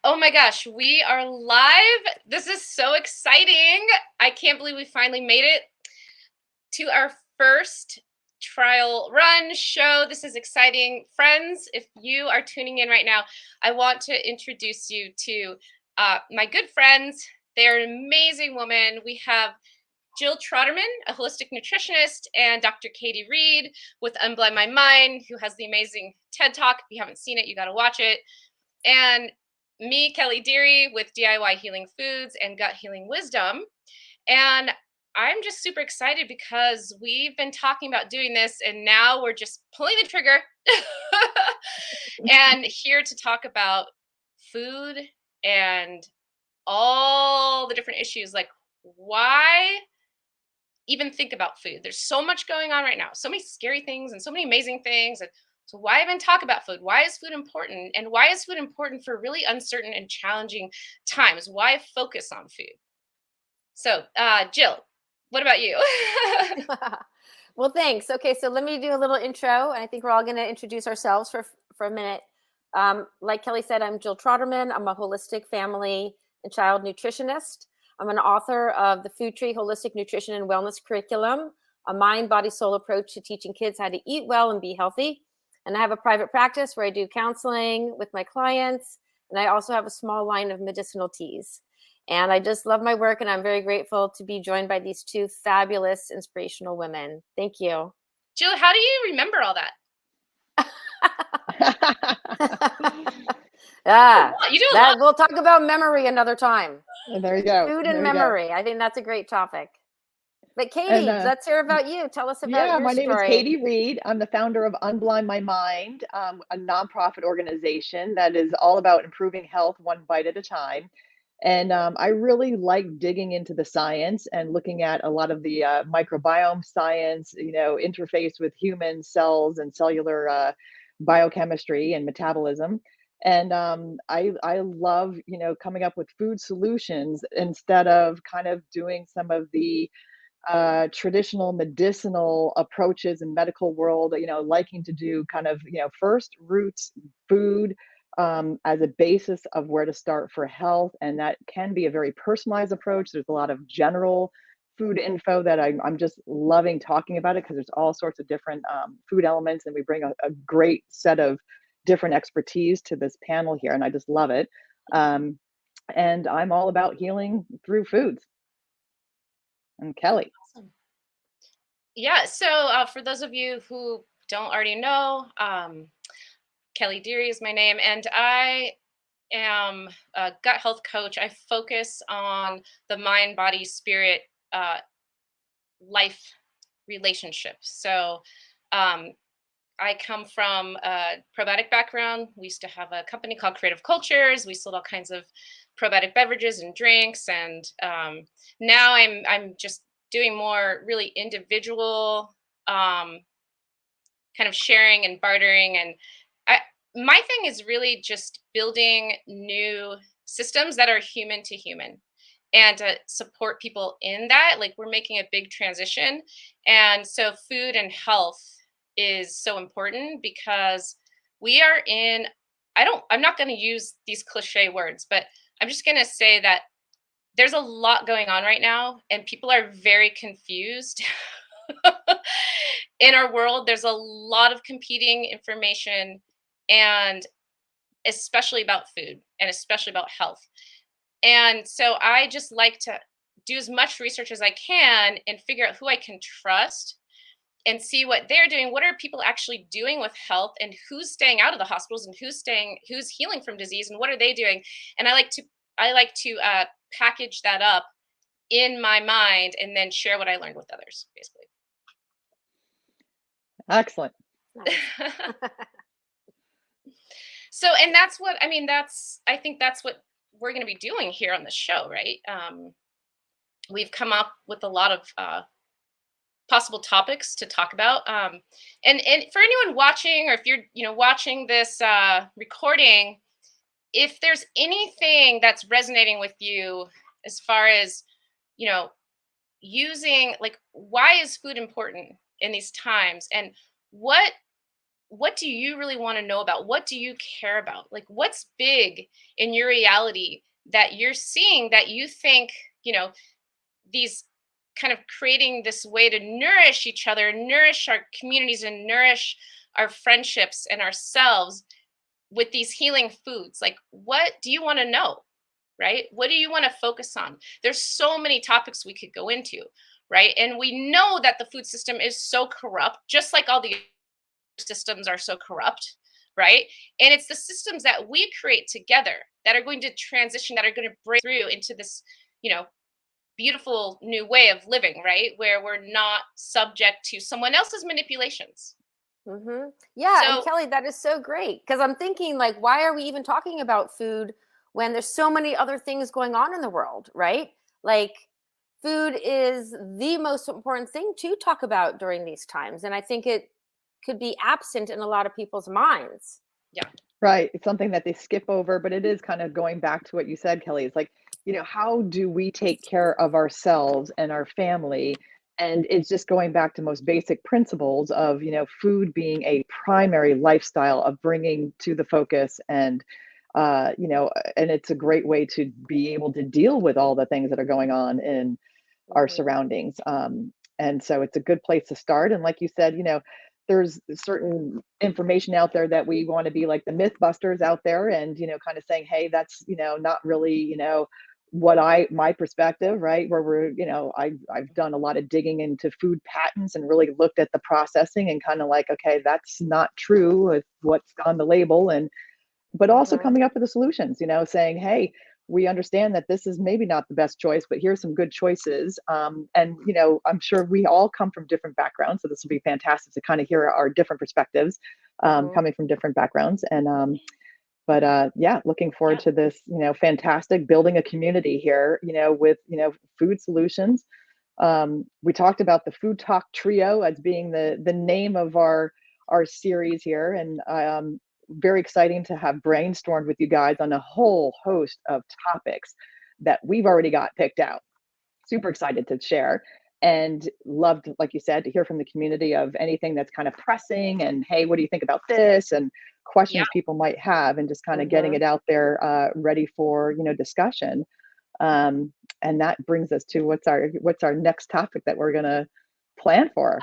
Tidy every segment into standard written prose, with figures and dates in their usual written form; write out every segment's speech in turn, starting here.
Oh my gosh, we are live. This is so exciting. I can't believe we finally made it to our first trial run show. This is exciting. Friends, if you are tuning in right now, I want to introduce you to my good friends. They're an amazing woman. We have Jill Trotterman, a holistic nutritionist, and Dr. Katie Reed with Unblind My Mind, who has the amazing TED Talk. If you haven't seen it, you got to watch it. And me, Kelly Deary, with DIY Healing Foods and Gut Healing Wisdom. And I'm just super excited because we've been talking about doing this and now we're just pulling the trigger and here to talk about food and all the different issues, like why even think about food. There's so much going on right now, so many scary things and so many amazing things. And so, why even talk about food? Why is food important? And why is food important for really uncertain and challenging times? Why focus on food? So, Jill, what about you? Well, thanks. Okay, so let me do a little intro, and I think we're all going to introduce ourselves for a minute. Like Kelly said, I'm Jill Trotterman. I'm a holistic family and child nutritionist. I'm an author of the Food Tree Holistic Nutrition and Wellness Curriculum, a mind, body, soul approach to teaching kids how to eat well and be healthy. And I have a private practice where I do counseling with my clients, and I also have a small line of medicinal teas. And I just love my work, and I'm very grateful to be joined by these two fabulous, inspirational women. Thank you. Jill, how do you remember all that? You do a lot. We'll talk about memory another time. There you go. Food and memory. I think that's a great topic. But Katie, let's hear about you. Tell us about your story. My name is Katie Reed. I'm the founder of Unblind My Mind, a nonprofit organization that is all about improving health one bite at a time. And I really like digging into the science and looking at a lot of the microbiome science, interface with human cells and cellular biochemistry and metabolism. And I love, coming up with food solutions instead of kind of doing some of the traditional medicinal approaches in medical world, liking to do kind of, first roots food as a basis of where to start for health. And that can be a very personalized approach. There's a lot of general food info that I'm just loving talking about it because there's all sorts of different food elements, and we bring a great set of different expertise to this panel here, and I just love it. And I'm all about healing through foods. And Kelly. Awesome. Yeah, so for those of you who don't already know, Kelly Deary is my name, and I am a gut health coach. I focus on the mind, body, spirit, life relationship. So I come from a probiotic background. We used to have a company called Creative Cultures. We sold all kinds of probiotic beverages and drinks, and now I'm just doing more really individual kind of sharing and bartering. And my thing is really just building new systems that are human to human and to support people in that. Like, we're making a big transition, and so food and health is so important because we are in, I'm not going to use these cliche words, but I'm just going to say that there's a lot going on right now and people are very confused. In our world, there's a lot of competing information, and especially about food and especially about health. And so I just like to do as much research as I can and figure out who I can trust and see what they're doing. What are people actually doing with health, and who's staying out of the hospitals, and who's healing from disease, and what are they doing? And I like to package that up in my mind and then share what I learned with others, basically. Excellent. So, and that's what, I think that's what we're going to be doing here on the show, right? We've come up with a lot of possible topics to talk about. And for anyone watching, or if you're, watching this recording, if there's anything that's resonating with you as far as, using, like, why is food important in these times, and what what do you really want to know about? What do you care about? Like, what's big in your reality that you're seeing that you think, you know, these kind of creating this way to nourish each other, nourish our communities, and nourish our friendships and ourselves with these healing foods? Like, what do you want to know? Right? What do you want to focus on? There's so many topics we could go into, right? And we know that the food system is so corrupt, just like all the systems are so corrupt, right? And it's the systems that we create together that are going to transition, that are going to break through into this, you know, beautiful new way of living, right? Where we're not subject to someone else's manipulations. Yeah, and So, Kelly, that is so great because I'm thinking like, why are we even talking about food when there's so many other things going on in the world, right? Like, food is the most important thing to talk about during these times, and I think it could be absent in a lot of people's minds. yeah. Right. It's something that they skip over, but it is kind of going back to what you said, Kelly. It's like, how do we take care of ourselves and our family? And it's just going back to most basic principles of, food being a primary lifestyle of bringing to the focus and it's a great way to be able to deal with all the things that are going on in our Mhm. surroundings. And so it's a good place to start. And like you said, there's certain information out there that we want to be like the mythbusters out there and, kind of saying, hey, that's, not really, what my perspective, right? Where I've done a lot of digging into food patents and really looked at the processing and kind of like, okay, that's not true with what's on the label. But also Mhm. coming up with the solutions, saying, hey, we understand that this is maybe not the best choice, but here's some good choices. And, I'm sure we all come from different backgrounds. So this will be fantastic to kind of hear our different perspectives Mhm. coming from different backgrounds. Yeah, looking forward Yeah. to this, fantastic building a community here, with, food solutions. We talked about the Food Talk Trio as being the name of our series here. And very exciting to have brainstormed with you guys on a whole host of topics that we've already got picked out. Super excited to share and loved, like you said, to hear from the community of anything that's kind of pressing and, hey, what do you think about this? And Yeah. questions people might have and just kind of getting Mhm. it out there ready for, discussion. Um, and that brings us to what's our next topic that we're going to plan for.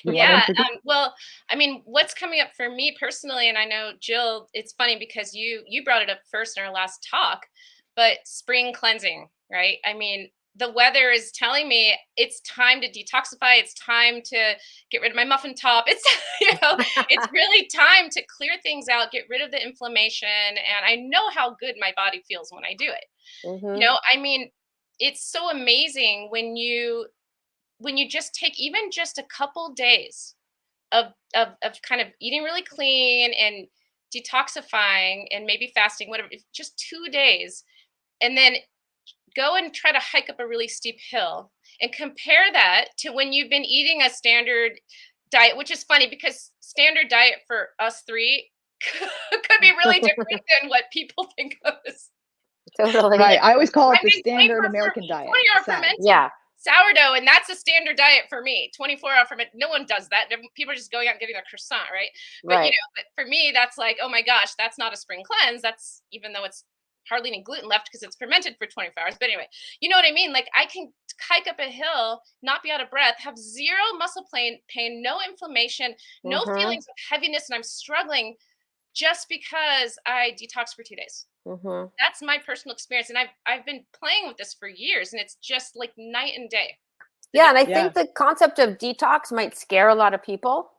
You want to Yeah. introduce? Well, I mean, what's coming up for me personally, and I know Jill, it's funny because you brought it up first in our last talk, but spring cleansing, right? I mean, the weather is telling me it's time to detoxify. It's time to get rid of my muffin top. It's it's really time to clear things out, get rid of the inflammation, and I know how good my body feels when I do it. Mhm. I mean, it's so amazing when you just take even just a couple days of kind of eating really clean and detoxifying and maybe fasting, whatever, just 2 days, and then go and try to hike up a really steep hill and compare that to when you've been eating a standard diet, which is funny because standard diet for us three could be really different than what people think of as Totally. Right. I always call it I'm the being standard American diet. 20-hour SAD. fermented Yeah. sourdough, and that's a standard diet for me. 24-hour ferment. No one does that. People are just going out and getting their croissant, right? But Right. but for me, that's like, oh my gosh, that's not a spring cleanse. That's even though it's hardly any gluten left because it's fermented for 24 hours. But anyway, you know what I mean? Like I can hike up a hill, not be out of breath, have zero muscle pain, no inflammation, no Mhm. feelings of heaviness, and I'm struggling just because I detox for 2 days. Mhm. That's my personal experience, and I've been playing with this for years, and it's just like night and day. The Yeah, and I difference. Yeah. think the concept of detox might scare a lot of people.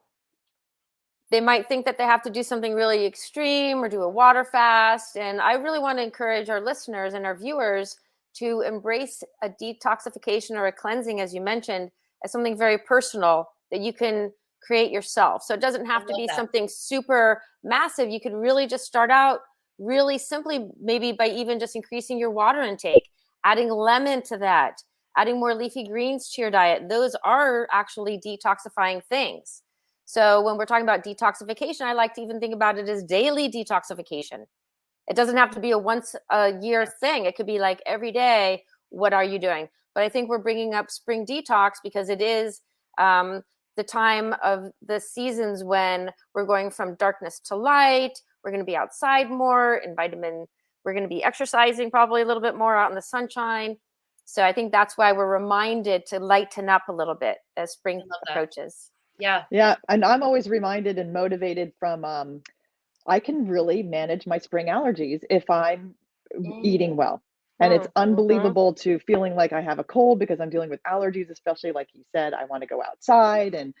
They might think that they have to do something really extreme or do a water fast. And I really want to encourage our listeners and our viewers to embrace a detoxification or a cleansing, as you mentioned, as something very personal that you can create yourself. So it doesn't I have to love be that. something super massive. You could really just start out really simply, maybe by even just increasing your water intake, adding lemon to that, adding more leafy greens to your diet. Those are actually detoxifying things. So when we're talking about detoxification, I like to even think about it as daily detoxification. It doesn't have to be a once a year thing. It could be like every day, what are you doing? But I think we're bringing up spring detox because it is the time of the seasons when we're going from darkness to light. We're going to be outside more in vitamin. We're going to be exercising probably a little bit more out in the sunshine. So I think that's why we're reminded to lighten up a little bit as spring I love that. approaches. Yeah. Yeah, and I'm always reminded and motivated from I can really manage my spring allergies if I'm eating well. And it's unbelievable to feeling like I have a cold because I'm dealing with allergies, especially like you said, I want to go outside and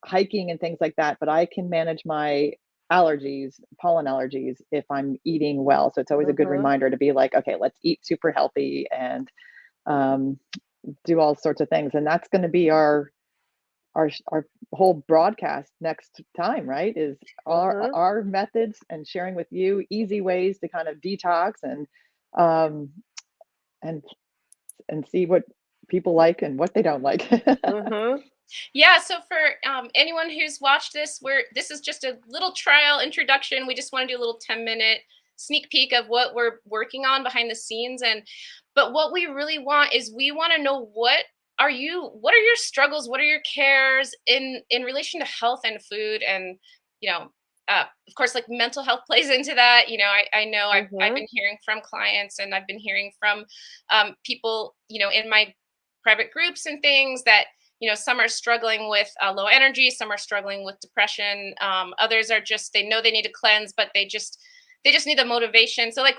hiking and things like that, but I can manage my allergies, pollen allergies, if I'm eating well. So it's always a good reminder to be like, okay, let's eat super healthy and um, do all sorts of things. And that's going to be our whole broadcast next time, right? Is our methods and sharing with you easy ways to kind of detox um and see what people like and what they don't like. Yeah, so for anyone who's watched this, this is just a little trial introduction. We just want to do a little 10-minute sneak peek of what we're working on behind the scenes. But what we really want is we want to know what are your struggles, what are your cares in relation to health and food, and of course, like mental health plays into that. I know I've been hearing from clients, and I've been hearing from people in my private groups and things that some are struggling with low energy, some are struggling with depression, others are just, they know they need to cleanse, but they just need the motivation. So like,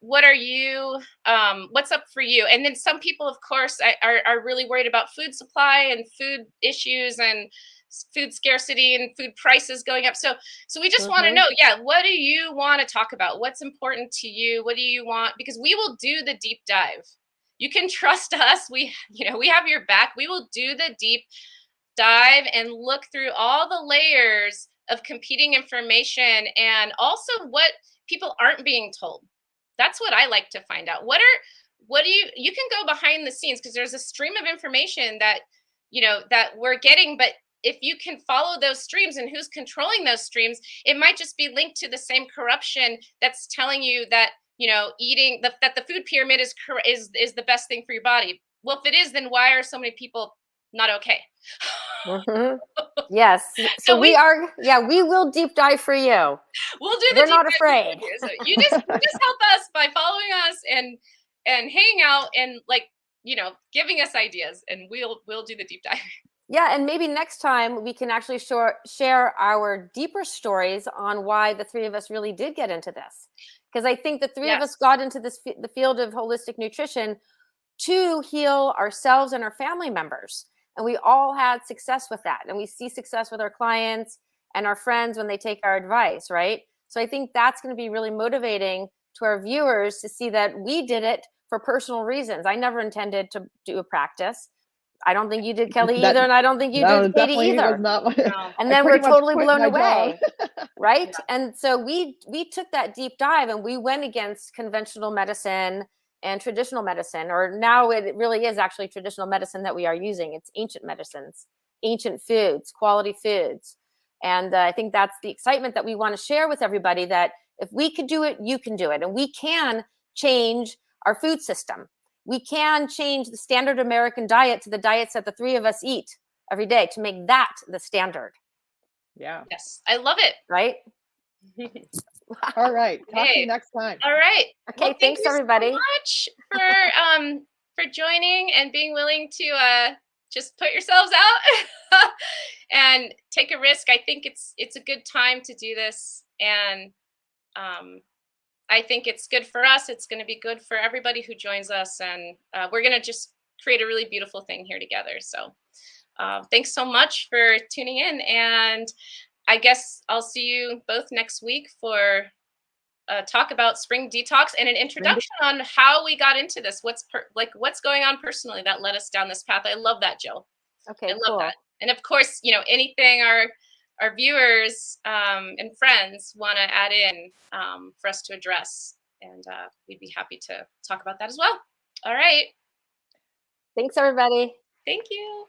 what are you, what's up for you? And then some people, of course, are really worried about food supply and food issues and food scarcity and food prices going up. So we just want to know, what do you want to talk about? What's important to you? What do you want? Because we will do the deep dive. You can trust us. We have your back. We will do the deep dive and look through all the layers of competing information and also what people aren't being told. That's what I like to find out. What do you can go behind the scenes, because there's a stream of information that that we're getting, but if you can follow those streams and who's controlling those streams, it might just be linked to the same corruption that's telling you that eating that the food pyramid is the best thing for your body. Well, if it is, then why are so many people not okay? Yes. So we will deep dive for you. We'll do the We're deep not dive afraid. for you. So you just help us by following us and hanging out and giving us ideas, and we'll do the deep dive. Yeah, and maybe next time we can actually share our deeper stories on why the three of us really did get into this. Because I think the three of us got into the field of holistic nutrition to heal ourselves and our family members. And we all had success with that. And we see success with our clients and our friends when they take our advice, right? So I think that's going to be really motivating to our viewers to see that we did it for personal reasons. I never intended to do a practice. I don't think you did, Kelly, either, and I don't think you did, Katie, either. Was not my, and then we're totally blown away, right? Yeah. And so we took that deep dive and we went against conventional medicine and traditional medicine, or now it really is actually traditional medicine that we are using. It's ancient medicines, ancient foods, quality foods. And I think that's the excitement that we want to share with everybody, that if we could do it, you can do it. And we can change our food system. We can change the standard American diet to the diets that the three of us eat every day to make that the standard. Yeah. Yes. I love it. Right? All right. Talk to you next time. All right. Okay. Well, thanks, everybody. So much for joining and being willing to just put yourselves out and take a risk. I think it's a good time to do this, and I think it's good for us. It's going to be good for everybody who joins us, and we're going to just create a really beautiful thing here together. So thanks so much for tuning in, and I guess I'll see you both next week for talk about spring detox and an introduction on how we got into this. What's going on personally that led us down this path. I love that, Jill. Okay, I love that. And of course, anything our viewers and friends want to add in for us to address, and we'd be happy to talk about that as well. All right. Thanks, everybody. Thank you.